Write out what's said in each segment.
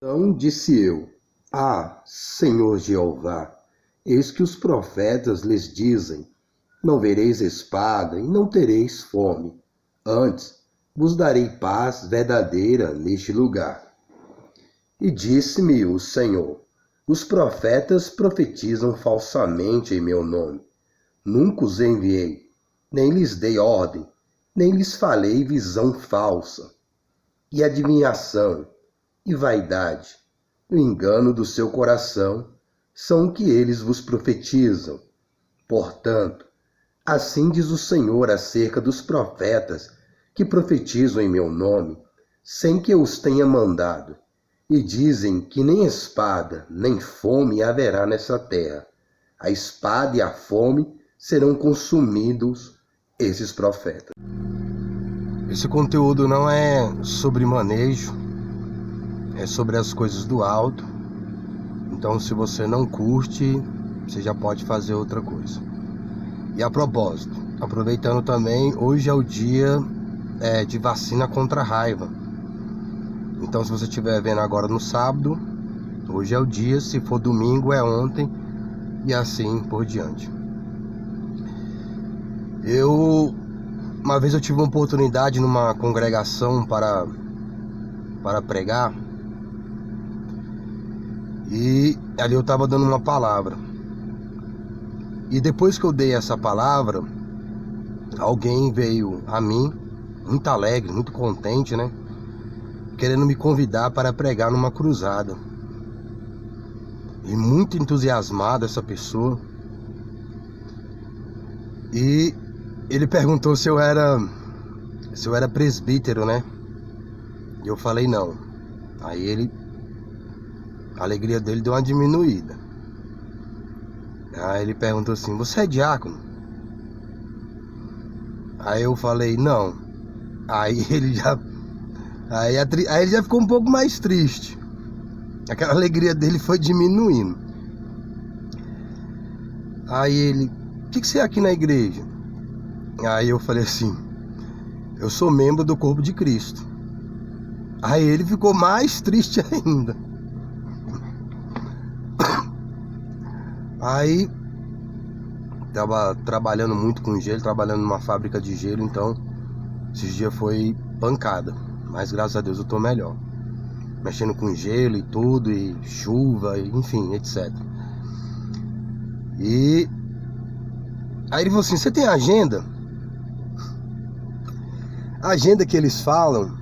Então disse eu: Senhor Jeová, eis que os profetas lhes dizem: não vereis espada e não tereis fome. Antes vos darei paz verdadeira neste lugar. E disse-me o Senhor: os profetas profetizam falsamente em meu nome. Nunca os enviei, nem lhes dei ordem, nem lhes falei visão falsa. E adivinhação, e vaidade, o engano do seu coração, são o que eles vos profetizam. Portanto, assim diz o Senhor acerca dos profetas que profetizam em meu nome, sem que eu os tenha mandado, e dizem que nem espada, nem fome haverá nessa terra. A espada e a fome serão consumidos esses profetas. Esse conteúdo não é sobre manejo, é sobre as coisas do alto. Então, se você não curte, você já pode fazer outra coisa. E a propósito, aproveitando também, hoje é o dia de vacina contra a raiva. Então, se você estiver vendo agora no sábado, hoje é o dia, se for domingo é ontem, e assim por diante. Uma vez eu tive uma oportunidade numa congregação para pregar, e ali eu estava dando uma palavra. E depois que eu dei essa palavra, alguém veio a mim, muito alegre, muito contente, né? Querendo me convidar para pregar numa cruzada. E muito entusiasmado essa pessoa. E ele perguntou se eu era presbítero, né? E eu falei não. Aí a alegria dele deu uma diminuída. Aí ele perguntou assim: você é diácono? Aí eu falei não. Aí ele já ficou um pouco mais triste. Aquela alegria dele foi diminuindo. Aí ele: o que você é aqui na igreja? Aí eu falei assim: eu sou membro do corpo de Cristo. Aí ele ficou mais triste ainda. Aí tava trabalhando muito com gelo, trabalhando numa fábrica de gelo, então esses dias foi pancada. Mas graças a Deus eu tô melhor. Mexendo com gelo e tudo, e chuva, enfim, etc. E aí ele falou assim: você tem agenda? A agenda que eles falam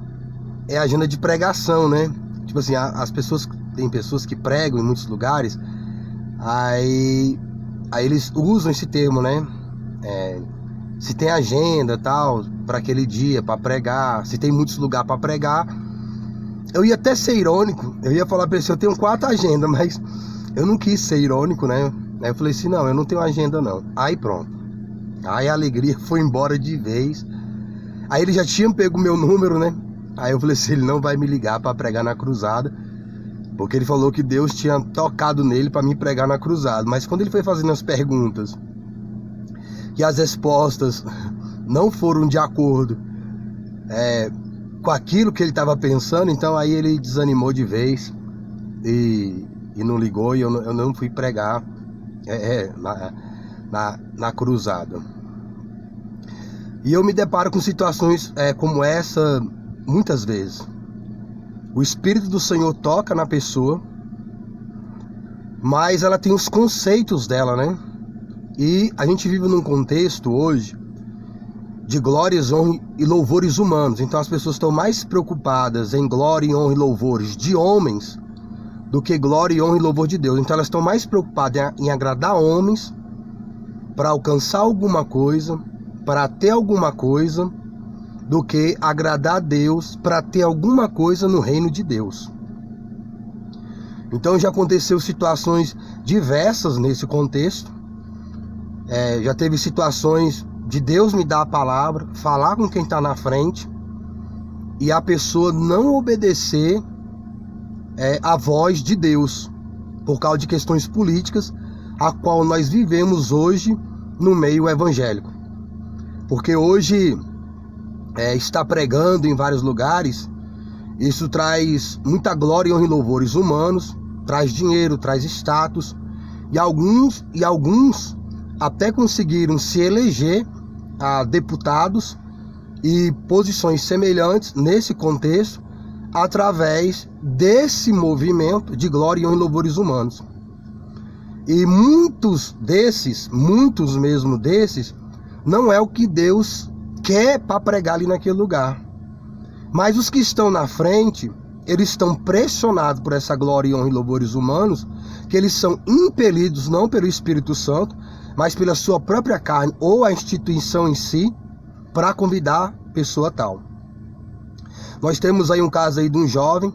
é a agenda de pregação, né? Tipo assim, tem pessoas que pregam em muitos lugares, aí eles usam esse termo, né? Se tem agenda tal, para aquele dia, para pregar, se tem muitos lugares para pregar. Eu ia até ser irônico, eu ia falar pra ele: eu tenho 4 agendas, mas eu não quis ser irônico, né? Aí eu falei assim: não, eu não tenho agenda não. Aí pronto. Aí a alegria foi embora de vez. Aí ele já tinha pego o meu número, né? Aí eu falei assim: ele não vai me ligar para pregar na cruzada, porque ele falou que Deus tinha tocado nele para me pregar na cruzada. Mas quando ele foi fazendo as perguntas e as respostas não foram de acordo com aquilo que ele estava pensando, então aí ele desanimou de vez e não ligou, e eu não fui pregar na cruzada. E eu me deparo com situações como essa muitas vezes. O Espírito do Senhor toca na pessoa, mas ela tem os conceitos dela, né? E a gente vive num contexto hoje de glórias, honra e louvores humanos. Então as pessoas estão mais preocupadas em glória, honra e louvores de homens do que glória, honra e louvor de Deus. Então elas estão mais preocupadas em agradar homens para alcançar alguma coisa, para ter alguma coisa, do que agradar a Deus para ter alguma coisa no reino de Deus. Então já aconteceu situações diversas nesse contexto. Já teve situações de Deus me dar a palavra, falar com quem está na frente, e a pessoa não obedecer a voz de Deus, por causa de questões políticas, a qual nós vivemos hoje no meio evangélico. Porque hoje está pregando em vários lugares Isso traz muita glória, honra e louvores humanos, traz dinheiro, traz status, e alguns até conseguiram se eleger a deputados e posições semelhantes nesse contexto através desse movimento de glória, honra e louvores humanos. E muitos mesmo desses, não é o que Deus quer para pregar ali naquele lugar. Mas os que estão na frente, eles estão pressionados por essa glória, honra e louvores humanos, que eles são impelidos não pelo Espírito Santo, mas pela sua própria carne ou a instituição em si, para convidar pessoa tal. Nós temos aí um caso aí de um jovem,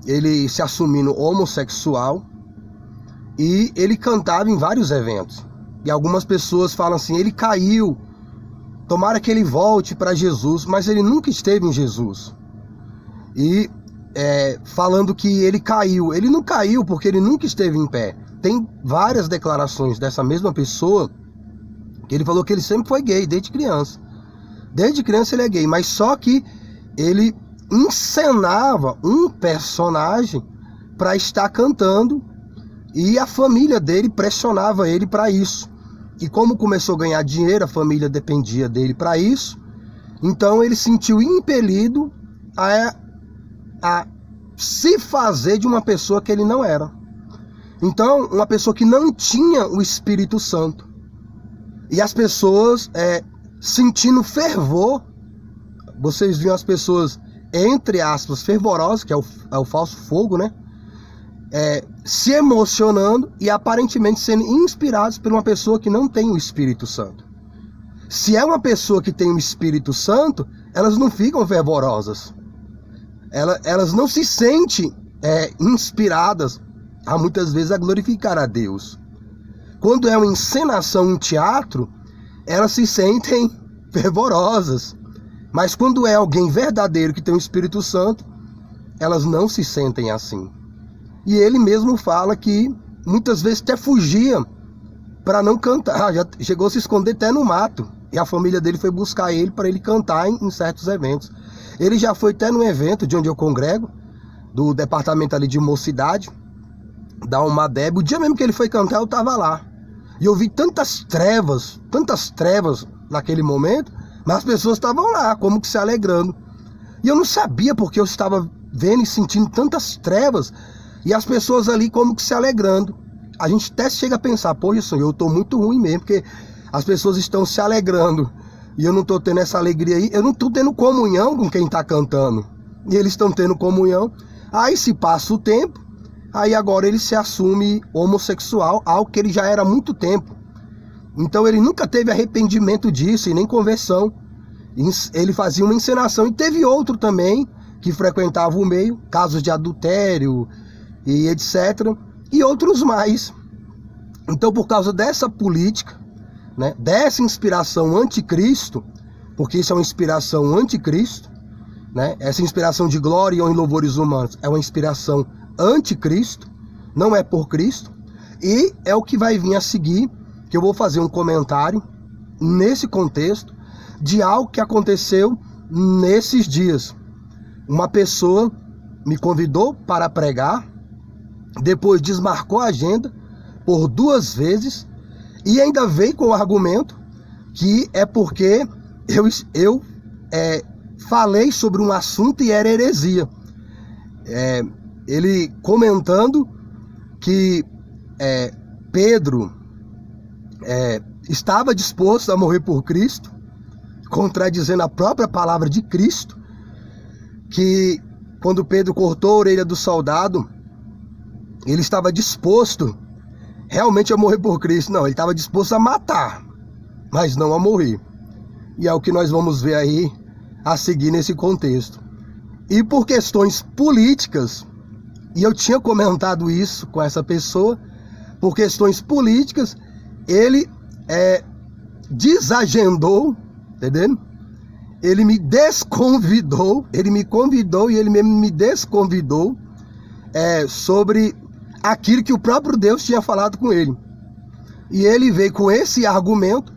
ele se assumindo homossexual, e ele cantava em vários eventos. E algumas pessoas falam assim, ele caiu, tomara que ele volte para Jesus, mas ele nunca esteve em Jesus. E falando que ele caiu, ele não caiu porque ele nunca esteve em pé. Tem várias declarações dessa mesma pessoa, que ele falou que ele sempre foi gay, desde criança. Desde criança ele é gay, mas só que ele encenava um personagem para estar cantando, e a família dele pressionava ele para isso. E como começou a ganhar dinheiro, a família dependia dele para isso, então ele se sentiu impelido a se fazer de uma pessoa que ele não era. Então, uma pessoa que não tinha o Espírito Santo. E as pessoas sentindo fervor, vocês viram as pessoas, entre aspas, fervorosas, que é o falso fogo, né? Se emocionando e aparentemente sendo inspirados por uma pessoa que não tem o Espírito Santo. Se é uma pessoa que tem o Espírito Santo, elas não ficam fervorosas. Elas não se sentem inspiradas a muitas vezes a glorificar a Deus. Quando é uma encenação, um teatro, elas se sentem fervorosas. Mas quando é alguém verdadeiro que tem o Espírito Santo, elas não se sentem assim. E ele mesmo fala que muitas vezes até fugia para não cantar, já chegou a se esconder até no mato. E a família dele foi buscar ele para ele cantar em certos eventos. Ele já foi até num evento de onde eu congrego, do departamento ali de mocidade, da Almadeb. O dia mesmo que ele foi cantar, eu estava lá. E eu vi tantas trevas naquele momento, mas as pessoas estavam lá, como que se alegrando. E eu não sabia porque eu estava vendo e sentindo tantas trevas, e as pessoas ali como que se alegrando. A gente até chega a pensar, poxa, Senhor, eu estou muito ruim mesmo, porque as pessoas estão se alegrando, e eu não estou tendo essa alegria aí, eu não estou tendo comunhão com quem está cantando, e eles estão tendo comunhão. Aí se passa o tempo, aí agora ele se assume homossexual, algo que ele já era há muito tempo. Então ele nunca teve arrependimento disso, e nem conversão. Ele fazia uma encenação, e teve outro também, que frequentava o meio, casos de adultério, e etc., e outros mais. Então, por causa dessa política, né, dessa inspiração anticristo, porque isso é uma inspiração anticristo, né, essa inspiração de glória, honra e louvores humanos é uma inspiração anticristo, não é por Cristo, e é o que vai vir a seguir, que eu vou fazer um comentário nesse contexto de algo que aconteceu nesses dias. Uma pessoa me convidou para pregar, depois desmarcou a agenda por 2 vezes e ainda veio com o argumento que é porque eu falei sobre um assunto e era heresia. Ele comentando que Pedro estava disposto a morrer por Cristo, contradizendo a própria palavra de Cristo, que quando Pedro cortou a orelha do soldado, ele estava disposto realmente a morrer por Cristo. Não, ele estava disposto a matar, mas não a morrer. E é o que nós vamos ver aí a seguir nesse contexto. E por questões políticas, e eu tinha comentado isso com essa pessoa, por questões políticas, ele desagendou, entendendo? Ele me desconvidou, ele me convidou e ele mesmo me desconvidou sobre aquilo que o próprio Deus tinha falado com ele. E ele veio com esse argumento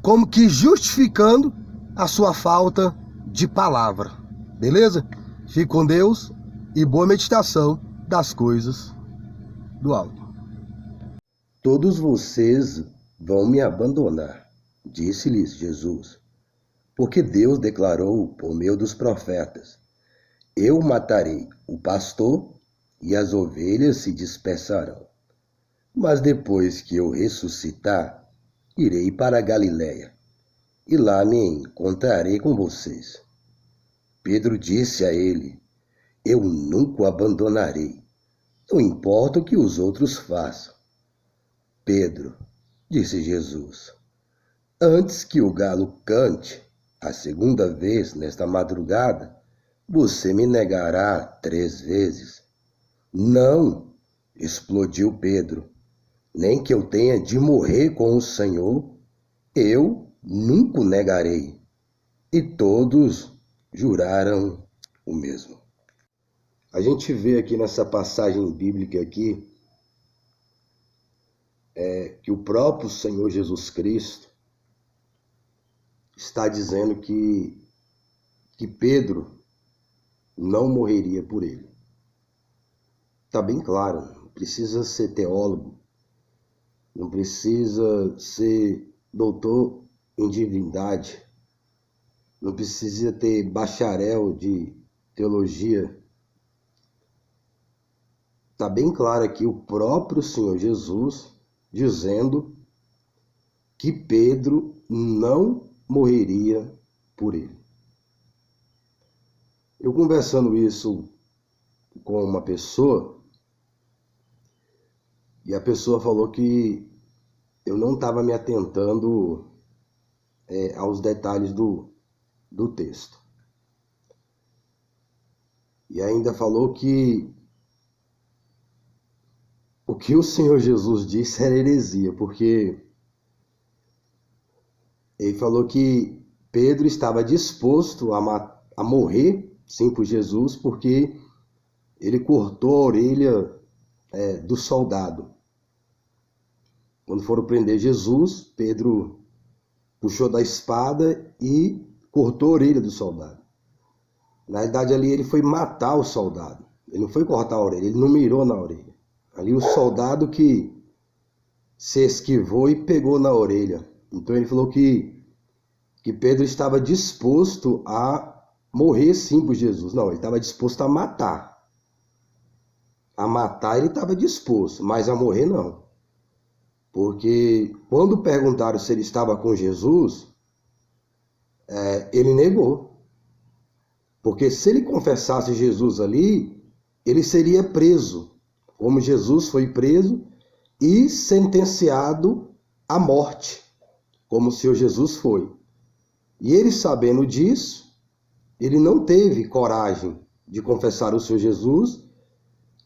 como que justificando a sua falta de palavra. Beleza? Fique com Deus e boa meditação das coisas do alto. Todos vocês vão me abandonar, disse-lhes Jesus, porque Deus declarou por meio dos profetas: eu matarei o pastor e as ovelhas se dispersarão. Mas depois que eu ressuscitar, irei para a Galiléia, e lá me encontrarei com vocês. Pedro disse a ele: eu nunca o abandonarei, não importa o que os outros façam. Pedro, disse Jesus, antes que o galo cante a segunda vez nesta madrugada, você me negará 3 vezes. Não, explodiu Pedro, nem que eu tenha de morrer com o Senhor, eu nunca o negarei. E todos juraram o mesmo. A gente vê aqui nessa passagem bíblica aqui, que o próprio Senhor Jesus Cristo está dizendo que Pedro não morreria por ele. Está bem claro, não precisa ser teólogo, não precisa ser doutor em divindade, não precisa ter bacharel de teologia. Está bem claro aqui o próprio Senhor Jesus dizendo que Pedro não morreria por ele. Eu conversando isso com uma pessoa, e a pessoa falou que eu não estava me atentando aos detalhes do texto. E ainda falou que o que o Senhor Jesus disse era heresia, porque ele falou que Pedro estava disposto a morrer, sim, por Jesus, porque ele cortou a orelha do soldado. Quando foram prender Jesus, Pedro puxou da espada e cortou a orelha do soldado. Na verdade, ali ele foi matar o soldado. Ele não foi cortar a orelha, ele não mirou na orelha. Ali o soldado que se esquivou e pegou na orelha. Então ele falou que Pedro estava disposto a morrer sim por Jesus. Não, ele estava disposto a matar. A matar ele estava disposto, mas a morrer não. Porque quando perguntaram se ele estava com Jesus, ele negou. Porque se ele confessasse Jesus ali, ele seria preso, como Jesus foi preso, e sentenciado à morte, como o Senhor Jesus foi. E ele, sabendo disso, ele não teve coragem de confessar o Senhor Jesus,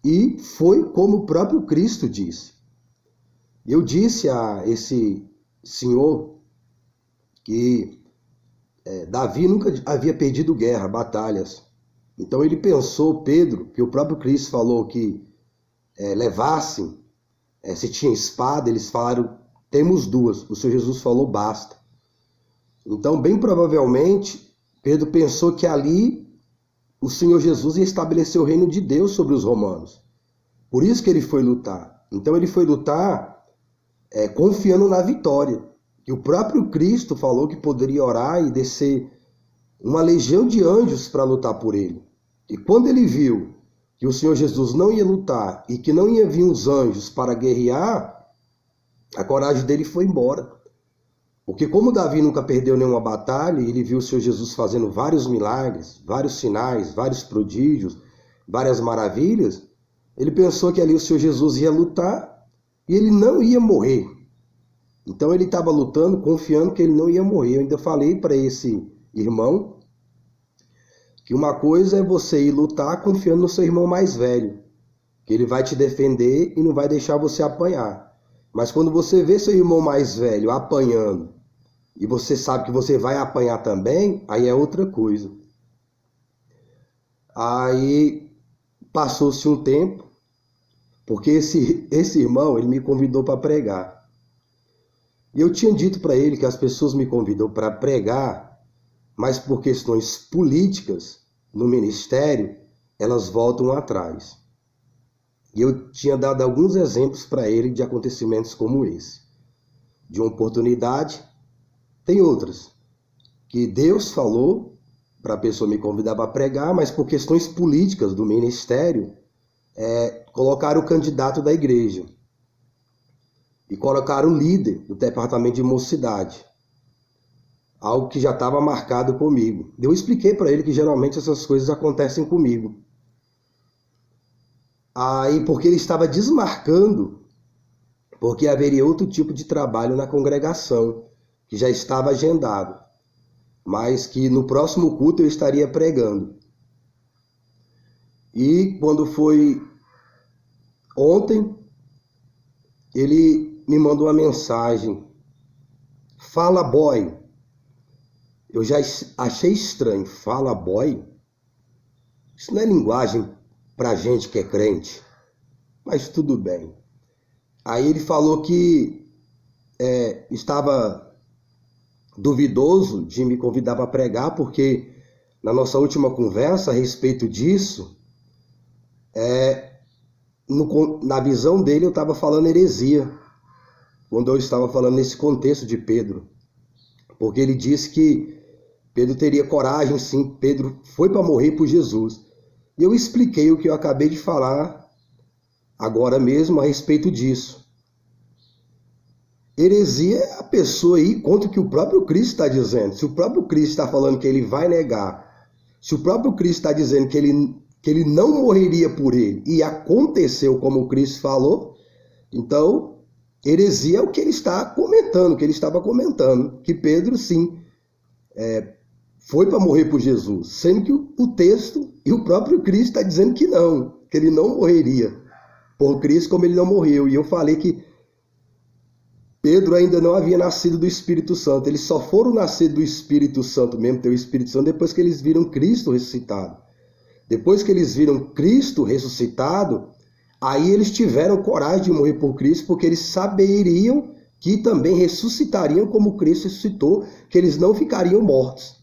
e foi como o próprio Cristo disse. Eu disse a esse senhor que Davi nunca havia perdido guerra, batalhas. Então ele pensou, Pedro, que o próprio Cristo falou que levassem, se tinha espada, eles falaram, temos 2. O Senhor Jesus falou, basta. Então, bem provavelmente, Pedro pensou que ali o Senhor Jesus ia estabelecer o reino de Deus sobre os romanos. Por isso que ele foi lutar. Então ele foi lutar confiando na vitória. E o próprio Cristo falou que poderia orar e descer uma legião de anjos para lutar por ele. E quando ele viu que o Senhor Jesus não ia lutar e que não ia vir os anjos para guerrear, a coragem dele foi embora. Porque como Davi nunca perdeu nenhuma batalha, ele viu o Senhor Jesus fazendo vários milagres, vários sinais, vários prodígios, várias maravilhas, ele pensou que ali o Senhor Jesus ia lutar e ele não ia morrer. Então ele estava lutando, confiando que ele não ia morrer. Eu ainda falei para esse irmão que uma coisa é você ir lutar confiando no seu irmão mais velho, que ele vai te defender e não vai deixar você apanhar. Mas quando você vê seu irmão mais velho apanhando e você sabe que você vai apanhar também, aí é outra coisa. Aí passou-se um tempo, porque esse irmão ele me convidou para pregar. E eu tinha dito para ele que as pessoas me convidam para pregar, mas por questões políticas, no ministério, elas voltam atrás. E eu tinha dado alguns exemplos para ele de acontecimentos como esse. De uma oportunidade, tem outras, que Deus falou para a pessoa me convidar para pregar, mas por questões políticas do ministério, colocaram o candidato da igreja e colocaram o líder do departamento de mocidade, algo que já estava marcado comigo. Eu expliquei para ele que geralmente essas coisas acontecem comigo. Aí, porque ele estava desmarcando, porque haveria outro tipo de trabalho na congregação, que já estava agendado, mas que no próximo culto eu estaria pregando. E quando foi ontem, ele me mandou uma mensagem: "Fala, boy." Eu já achei estranho. "Fala, boy"? Isso não é linguagem pra gente que é crente. Mas tudo bem. Aí ele falou que estava duvidoso de me convidar para pregar, porque na nossa última conversa a respeito disso, na visão dele eu estava falando heresia, quando eu estava falando nesse contexto de Pedro. Porque ele disse que Pedro teria coragem, sim, Pedro foi para morrer por Jesus. E eu expliquei o que eu acabei de falar agora mesmo a respeito disso. Heresia é a pessoa ir contra o que o próprio Cristo está dizendo. Se o próprio Cristo está falando que ele vai negar, se o próprio Cristo está dizendo que ele não morreria por ele, e aconteceu como o Cristo falou, então heresia é o que ele está comentando, que ele estava comentando, que Pedro sim foi para morrer por Jesus, sendo que o texto e o próprio Cristo está dizendo que não, que ele não morreria por Cristo como ele não morreu. E eu falei que Pedro ainda não havia nascido do Espírito Santo. Eles só foram nascer do Espírito Santo mesmo, ter o Espírito Santo, depois que eles viram Cristo ressuscitado. Depois que eles viram Cristo ressuscitado, aí eles tiveram coragem de morrer por Cristo, porque eles saberiam que também ressuscitariam como Cristo ressuscitou, que eles não ficariam mortos.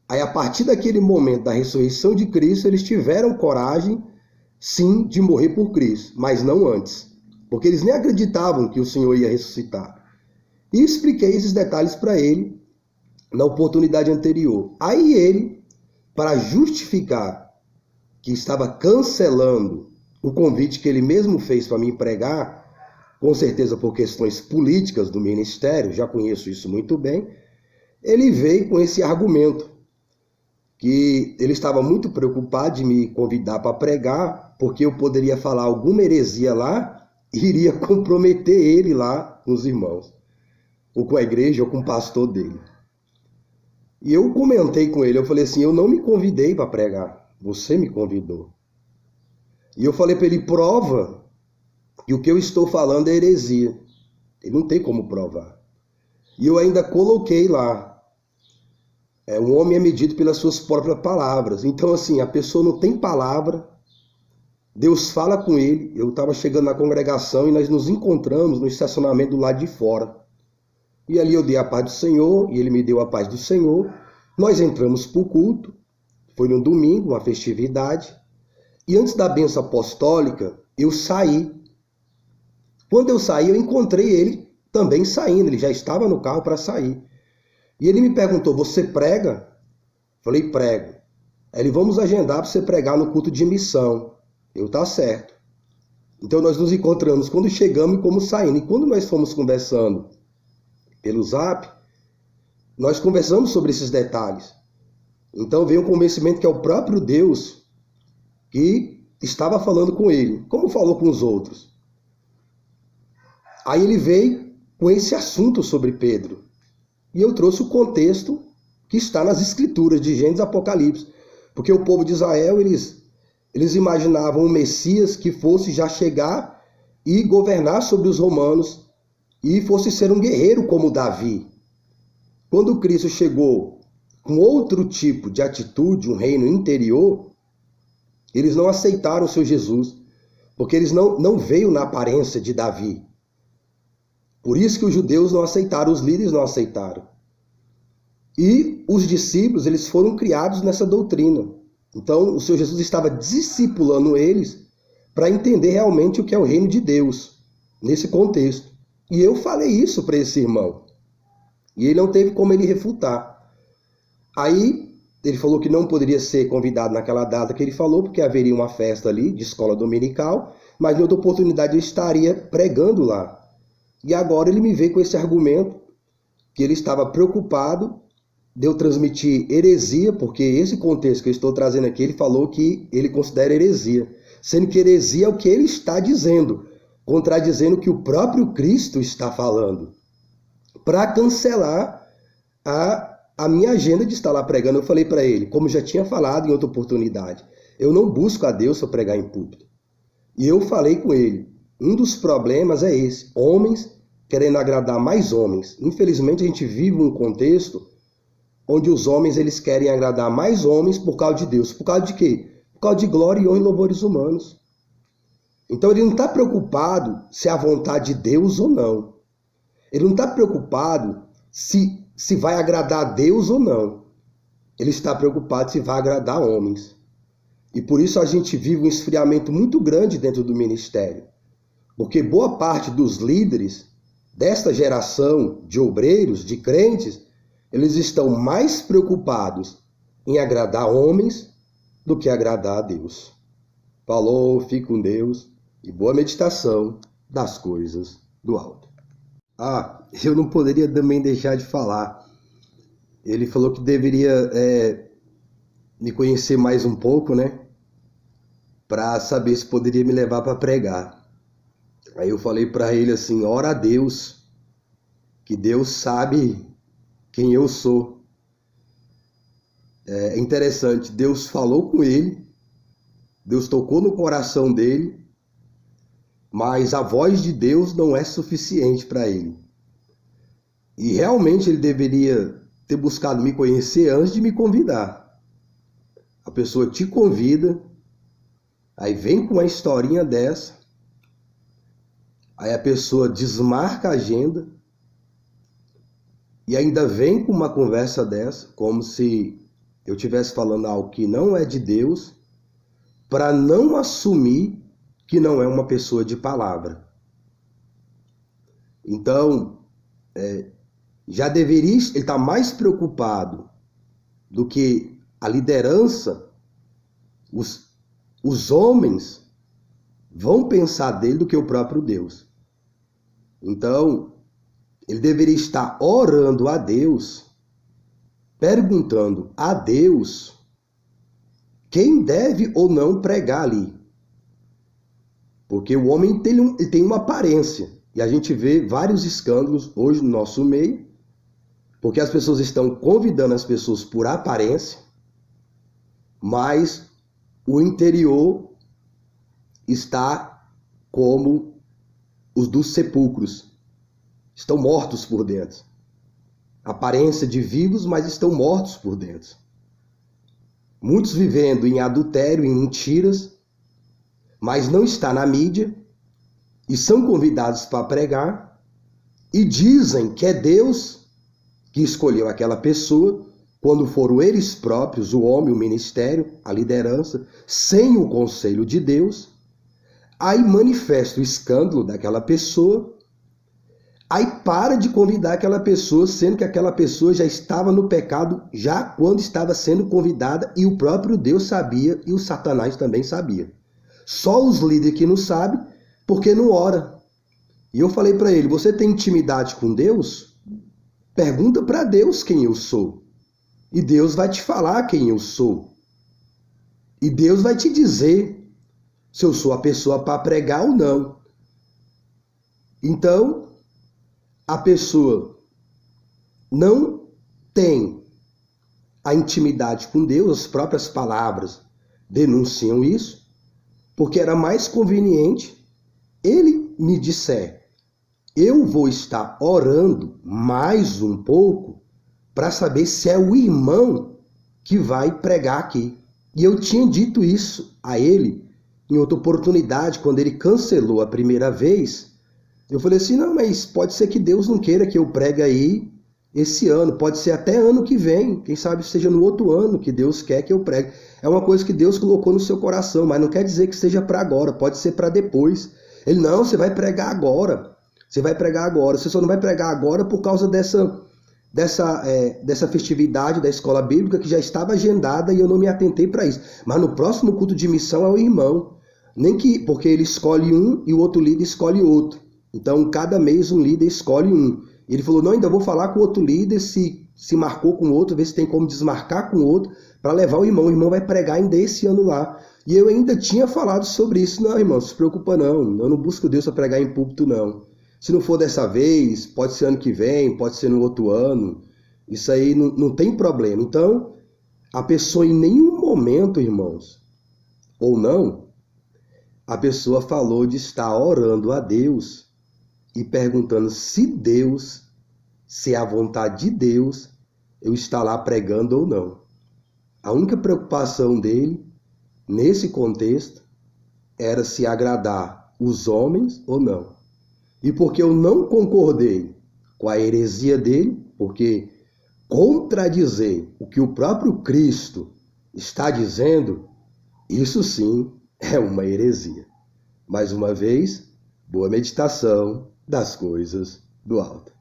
Aí, a partir daquele momento da ressurreição de Cristo, eles tiveram coragem, sim, de morrer por Cristo, mas não antes, porque eles nem acreditavam que o Senhor ia ressuscitar. E expliquei esses detalhes para ele na oportunidade anterior. Aí ele, para justificar que estava cancelando o convite que ele mesmo fez para mim pregar, com certeza por questões políticas do ministério, já conheço isso muito bem, ele veio com esse argumento, que ele estava muito preocupado de me convidar para pregar, porque eu poderia falar alguma heresia lá e iria comprometer ele lá com os irmãos, ou com a igreja, ou com o pastor dele. E eu comentei com ele, eu falei assim: eu não me convidei para pregar, você me convidou. E eu falei para ele: prova que o que eu estou falando é heresia. Ele não tem como provar. E eu ainda coloquei lá: um homem é medido pelas suas próprias palavras. Então, assim, a pessoa não tem palavra, Deus fala com ele. Eu estava chegando na congregação e nós nos encontramos no estacionamento do lado de fora. E ali eu dei a paz do Senhor, e ele me deu a paz do Senhor. Nós entramos para o culto, foi no domingo, uma festividade. E antes da bênção apostólica, eu saí. Quando eu saí, eu encontrei ele também saindo, ele já estava no carro para sair. E ele me perguntou: você prega? Falei: prego. Aí ele: vamos agendar para você pregar no culto de missão. Eu: tá certo. Então nós nos encontramos quando chegamos e como saindo. E quando nós fomos conversando pelo Zap, nós conversamos sobre esses detalhes. Então veio um convencimento que é o próprio Deus que estava falando com ele, como falou com os outros. Aí ele veio com esse assunto sobre Pedro. E eu trouxe o contexto que está nas escrituras de Gênesis e Apocalipse. Porque o povo de Israel, eles imaginavam um Messias que fosse já chegar e governar sobre os romanos e fosse ser um guerreiro como Davi. Quando Cristo chegou com outro tipo de atitude, um reino interior, eles não aceitaram o seu Jesus, porque eles não veio na aparência de Davi. Por isso que os judeus não aceitaram, os líderes não aceitaram. E os discípulos, eles foram criados nessa doutrina. Então, o Senhor Jesus estava discipulando eles para entender realmente o que é o reino de Deus, nesse contexto. E eu falei isso para esse irmão. E ele não teve como ele refutar. Aí, ele falou que não poderia ser convidado naquela data que ele falou, porque haveria uma festa ali de escola dominical, mas em outra oportunidade eu estaria pregando lá. E agora ele me veio com esse argumento que ele estava preocupado de eu transmitir heresia, porque esse contexto que eu estou trazendo aqui, ele falou que ele considera heresia, sendo que heresia é o que ele está dizendo, contradizendo o que o próprio Cristo está falando, para cancelar a minha agenda de estar lá pregando. Eu falei para ele, como já tinha falado em outra oportunidade, eu não busco a Deus para pregar em púlpito. E eu falei com ele, um dos problemas é esse, homens querendo agradar mais homens. Infelizmente a gente vive um contexto onde os homens eles querem agradar mais homens por causa de Deus. Por causa de quê? Por causa de glória e honra e louvores humanos. Então ele não está preocupado se é a vontade de Deus ou não. Ele não está preocupado se vai agradar a Deus ou não. Ele está preocupado se vai agradar homens. E por isso a gente vive um esfriamento muito grande dentro do ministério. Porque boa parte dos líderes desta geração de obreiros, de crentes, eles estão mais preocupados em agradar homens do que agradar a Deus. Falou, fique com Deus e boa meditação das coisas do alto. Eu não poderia também deixar de falar. Ele falou que deveria me conhecer mais um pouco, né? Para saber se poderia me levar para pregar. Aí eu falei para ele assim, ora a Deus, que Deus sabe quem eu sou. É interessante, Deus falou com ele, Deus tocou no coração dele, mas a voz de Deus não é suficiente para ele. E realmente ele deveria ter buscado me conhecer antes de me convidar. A pessoa te convida, aí vem com uma historinha dessa, aí a pessoa desmarca a agenda e ainda vem com uma conversa dessa, como se eu estivesse falando algo que não é de Deus, para não assumir que não é uma pessoa de palavra. Então, já deveria, ele está mais preocupado do que a liderança, os homens vão pensar dele do que o próprio Deus. Então, ele deveria estar orando a Deus, perguntando a Deus quem deve ou não pregar ali. Porque o homem tem uma aparência. E a gente vê vários escândalos hoje no nosso meio, porque as pessoas estão convidando as pessoas por aparência, mas o interior está como os dos sepulcros. Estão mortos por dentro. Aparência de vivos, mas estão mortos por dentro. Muitos vivendo em adultério, em mentiras, mas não está na mídia, e são convidados para pregar, e dizem que é Deus que escolheu aquela pessoa, quando foram eles próprios, o homem, o ministério, a liderança, sem o conselho de Deus. Aí manifesta o escândalo daquela pessoa, aí para de convidar aquela pessoa, sendo que aquela pessoa já estava no pecado, já quando estava sendo convidada, e o próprio Deus sabia, e o Satanás também sabia. Só os líderes que não sabem, porque não ora. E eu falei para ele, você tem intimidade com Deus? Pergunta para Deus quem eu sou. E Deus vai te falar quem eu sou. E Deus vai te dizer se eu sou a pessoa para pregar ou não. Então, a pessoa não tem a intimidade com Deus, as próprias palavras denunciam isso, porque era mais conveniente ele me disser, eu vou estar orando mais um pouco para saber se é o irmão que vai pregar aqui. E eu tinha dito isso a ele em outra oportunidade, quando ele cancelou a primeira vez. Eu falei assim, não, mas pode ser que Deus não queira que eu pregue aí esse ano, pode ser até ano que vem, quem sabe seja no outro ano que Deus quer que eu pregue. É uma coisa que Deus colocou no seu coração, mas não quer dizer que seja para agora, pode ser para depois. Ele, não, você vai pregar agora. Você vai pregar agora. Você só não vai pregar agora por causa dessa festividade da escola bíblica que já estava agendada e eu não me atentei para isso. Mas no próximo culto de missão é o irmão. Nem que, porque ele escolhe um e o outro líder escolhe outro. Então, cada mês um líder escolhe um. Ele falou, não, ainda vou falar com o outro líder se marcou com o outro, ver se tem como desmarcar com o outro, para levar o irmão. O irmão vai pregar ainda esse ano lá. E eu ainda tinha falado sobre isso. Não, irmão, se preocupa não. Eu não busco Deus para pregar em púlpito, não. Se não for dessa vez, pode ser ano que vem, pode ser no outro ano. Isso aí não tem problema. Então, a pessoa em nenhum momento, irmãos, ou não, a pessoa falou de estar orando a Deus e perguntando se é a vontade de Deus eu estar lá pregando ou não. A única preocupação dele, nesse contexto, era se agradar os homens ou não. E porque eu não concordei com a heresia dele, porque contradizer o que o próprio Cristo está dizendo, isso sim é uma heresia. Mais uma vez, boa meditação das coisas do alto.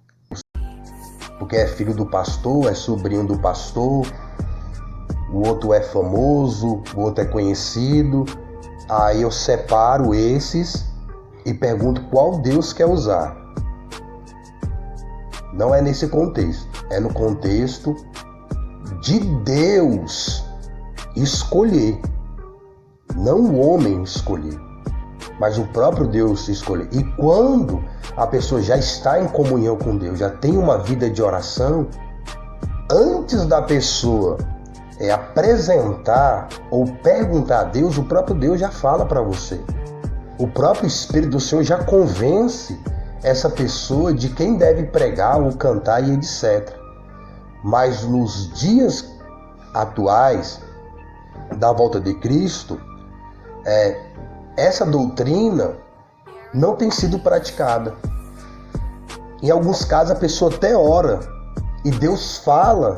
Porque é filho do pastor, é sobrinho do pastor, o outro é famoso, o outro é conhecido. Aí eu separo esses e pergunto qual Deus quer usar. Não é nesse contexto, é no contexto de Deus escolher. Não o homem escolher, mas o próprio Deus escolher. E quando a pessoa já está em comunhão com Deus, já tem uma vida de oração, antes da pessoa apresentar ou perguntar a Deus, o próprio Deus já fala para você. O próprio Espírito do Senhor já convence essa pessoa de quem deve pregar ou cantar e etc. Mas nos dias atuais da volta de Cristo, essa doutrina não tem sido praticada. Em alguns casos a pessoa até ora e Deus fala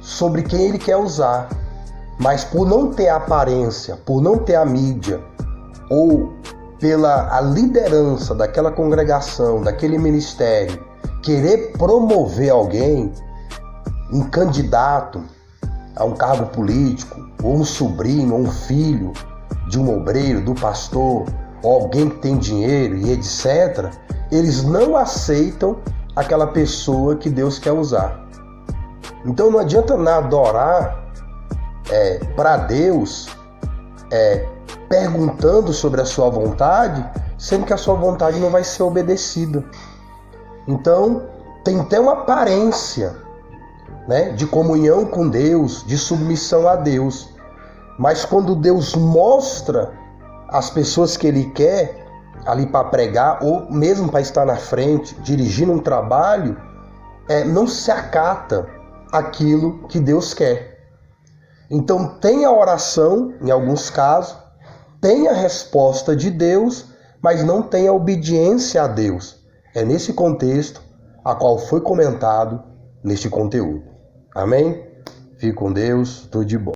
sobre quem Ele quer usar, mas por não ter a aparência, por não ter a mídia ou pela a liderança daquela congregação, daquele ministério, querer promover alguém, um candidato a um cargo político, ou um sobrinho, ou um filho de um obreiro, do pastor, ou alguém que tem dinheiro e etc., eles não aceitam aquela pessoa que Deus quer usar. Então não adianta nada orar para Deus perguntando sobre a sua vontade, sendo que a sua vontade não vai ser obedecida. Então tem até uma aparência, né, de comunhão com Deus, de submissão a Deus. Mas quando Deus mostra as pessoas que Ele quer ali para pregar, ou mesmo para estar na frente, dirigindo um trabalho, não se acata aquilo que Deus quer. Então tem a oração, em alguns casos, tem a resposta de Deus, mas não tem a obediência a Deus. É nesse contexto a qual foi comentado neste conteúdo. Amém? Fique com Deus, tudo de bom.